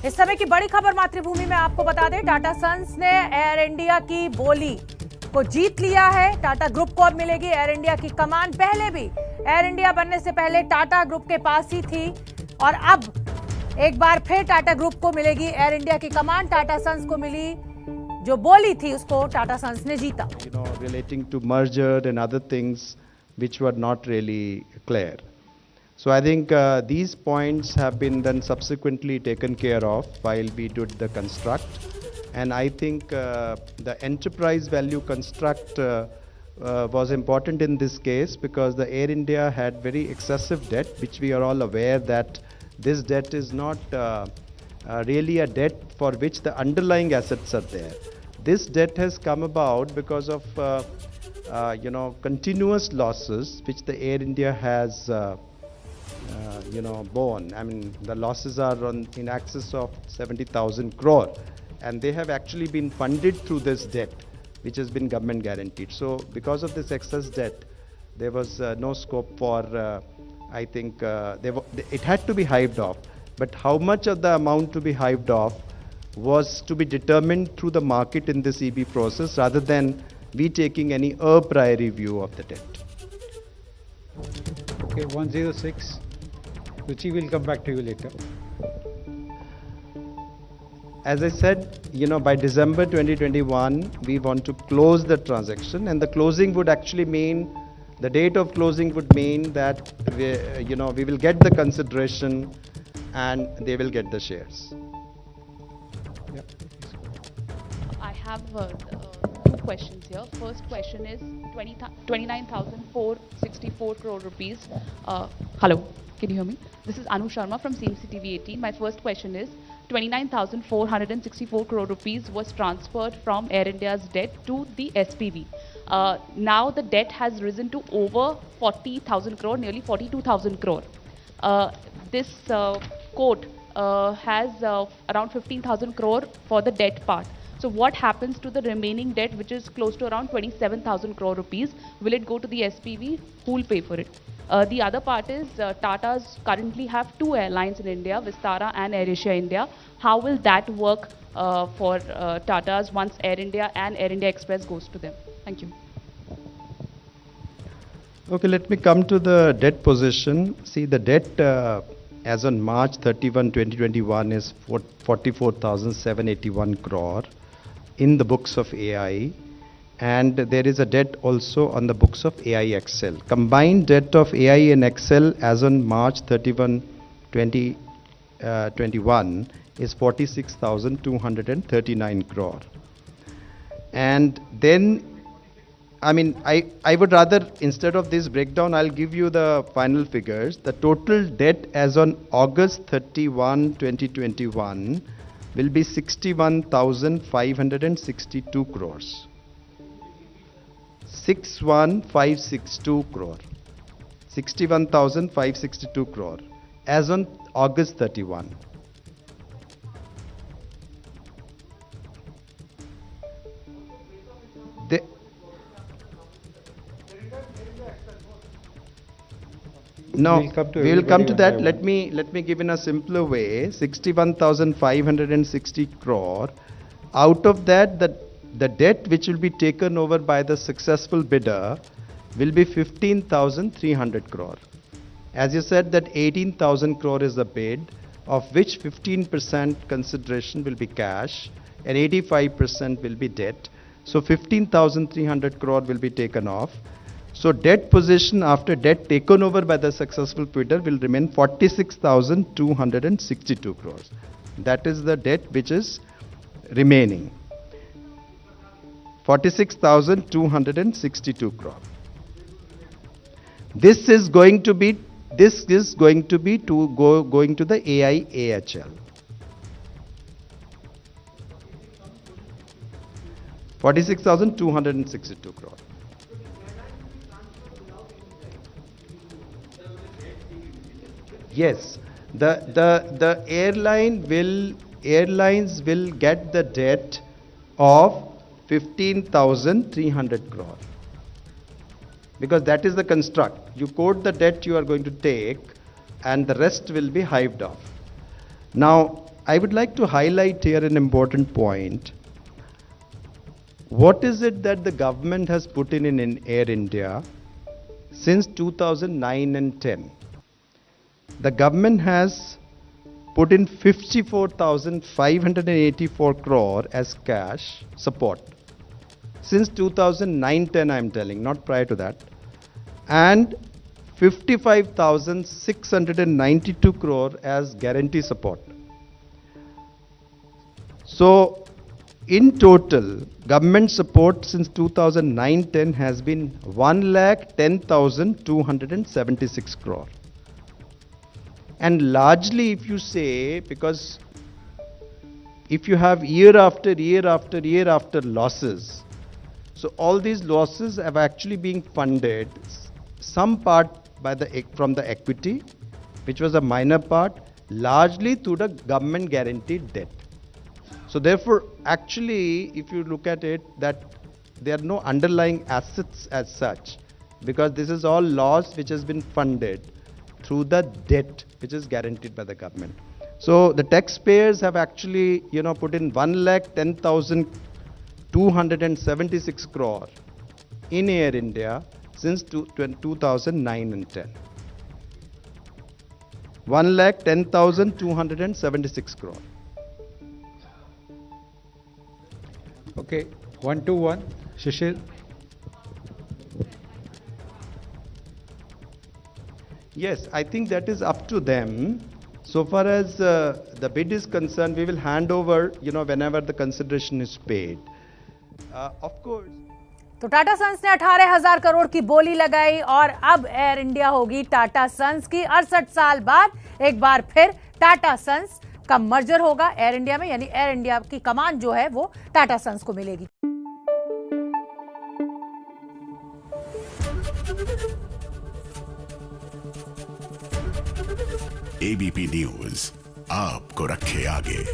इस समय की बड़ी खबर मातृभूमि में आपको बता दें, टाटा सन्स ने एयर इंडिया की बोली को जीत लिया है। टाटा ग्रुप को अब मिलेगी एयर इंडिया की कमान। पहले भी एयर इंडिया बनने से पहले टाटा ग्रुप के पास ही थी और अब एक बार फिर टाटा ग्रुप को मिलेगी एयर इंडिया की कमान। टाटा सन्स को मिली जो बोली थी उसको टाटा सन्स ने जीता। Relating to merger and other things which were not really clear. So I think these points have been then subsequently taken care of while we did the construct. And I think the enterprise value construct was important in this case because the Air India had very excessive debt, which we are all aware that this debt is not really a debt for which the underlying assets are there. This debt has come about because of continuous losses which the Air India has borne. I mean, the losses are in excess of 70,000 crore, and they have actually been funded through this debt, which has been government guaranteed. So, because of this excess debt, there was no scope for. I think it had to be hived off. But how much of the amount to be hived off was to be determined through the market in this EB process, rather than we taking any a priori view of the debt. Okay, 106. Ruchi will come back to you later. As I said, by December 2021, we want to close the transaction, and the closing would actually mean, the date of closing would mean that we will get the consideration and they will get the shares. Yeah. I have two questions here. First question is 29,464 crore rupees. Hello, can you hear me? This is Anu Sharma from CMC TV 18. My first question is 29,464 crore rupees was transferred from Air India's debt to the SPV. Now the debt has risen to over 40,000 crore, nearly 42,000 crore. This quote has around 15,000 crore for the debt part. So what happens to the remaining debt, which is close to around 27,000 crore rupees? Will it go to the SPV? Who will pay for it? The other part is Tata's currently have two airlines in India, Vistara and AirAsia India. How will that work for Tata's once Air India and Air India Express goes to them? Thank you. Okay, let me come to the debt position. See, the debt as on March 31, 2021 is 44,781 crore in the books of AI, and there is a debt also on the books of AI XL. Combined debt of AI and XL as on March 31, 2021 is 46,239 crore. And then, I mean, I would rather, instead of this breakdown, I'll give you the final figures. The total debt as on August 31, 2021 will be 61,562 crores. 61,562 crore. 61,562 crore as on August 31. No, we will come to that. Let me give in a simpler way. 61,560 crore. Out of that, the debt which will be taken over by the successful bidder will be 15,300 crore. As you said, that 18,000 crore is the bid, of which 15% consideration will be cash and 85% will be debt. So 15,300 crore will be taken off. So debt position after debt taken over by the successful bidder will remain 46,262 crores. That is the debt which is remaining. 46,262 crore. This is going to be going to the AI AHL. 46,262 crore. Yes, the airlines will get the debt of 15,300 crore, because that is the construct. You quote the debt you are going to take, and the rest will be hived off. Now, I would like to highlight here an important point. What is it that the government has put in Air India since 2009 and 10? The government has put in 54,584 crore as cash support since 2009-10, I am telling, not prior to that, and 55,692 crore as guarantee support. So, in total, government support since 2009-10 has been 1,10,276 crore. And largely, if you say, because if you have year after year after year after losses, so all these losses have actually been funded, some part by from the equity, which was a minor part, largely through the government guaranteed debt. So therefore, actually, if you look at it, that there are no underlying assets as such, because this is all loss which has been funded through the debt which is guaranteed by the government. So the taxpayers have actually, put in 1,10,276 crore in Air India since 2009 and 10. 1,10,276 crore. Okay, 1-1. Shishir. Yes, I think that is up to them. So far as the bid is concerned, we will hand over, whenever the consideration is paid. Of course. तो Tata sons ने 18,000 करोड़ की बोली लगाई और अब air India होगी Tata sons की। 68 साल बाद एक बार फिर टाटा सन्स का मर्जर होगा एयर इंडिया में, यानी एयर इंडिया की कमान जो है वो टाटा सन्स को मिलेगी। एबीपी न्यूज आपको रखे आगे।